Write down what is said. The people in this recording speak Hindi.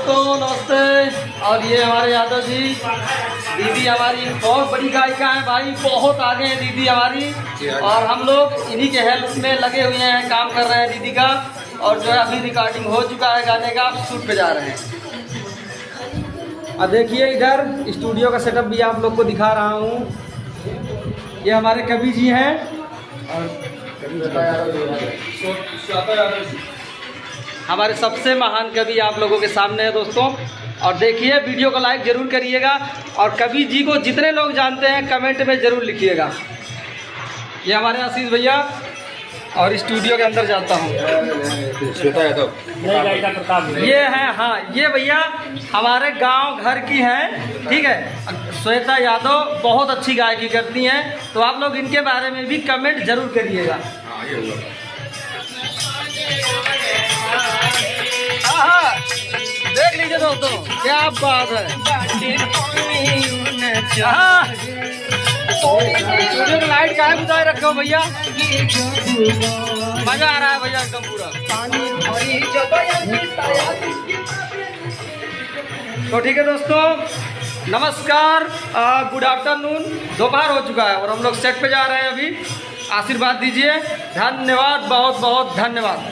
दोस्तों नमस्ते। और ये हमारे यादव जी, दीदी हमारी बहुत बड़ी गायिका है भाई, बहुत आगे है दीदी हमारी। और हम लोग इन्हीं के हेल्प में लगे हुए हैं, काम कर रहे हैं दीदी का। और जो है अभी रिकॉर्डिंग हो चुका है गाने का, आप शूट पे जा रहे हैं। अब देखिए इधर स्टूडियो का सेटअप भी आप लोग को दिखा रहा हूँ। ये हमारे कवि जी हैं और हमारे सबसे महान कवि आप लोगों के सामने है दोस्तों। और देखिए वीडियो को लाइक जरूर करिएगा और कवि जी को जितने लोग जानते हैं कमेंट में ज़रूर लिखिएगा। ये हमारे आशीष भैया और स्टूडियो के अंदर जाता हूँ। ये हैं, हाँ ये भैया हमारे गांव घर की हैं, ठीक है। श्वेता यादव बहुत अच्छी गायकी करती हैं, तो आप लोग इनके बारे में भी कमेंट जरूर करिएगा। हाँ देख लीजिए दोस्तों, क्या बात है। हाँ स्टूडियो में लाइट काहे बुझाए रखे हो भैया, मजा आ रहा है भैया एकदम पूरा। तो ठीक है दोस्तों, नमस्कार, गुड आफ्टरनून। दोपहर हो चुका है और हम लोग सेट पे जा रहे हैं अभी। आशीर्वाद दीजिए, धन्यवाद, बहुत बहुत धन्यवाद।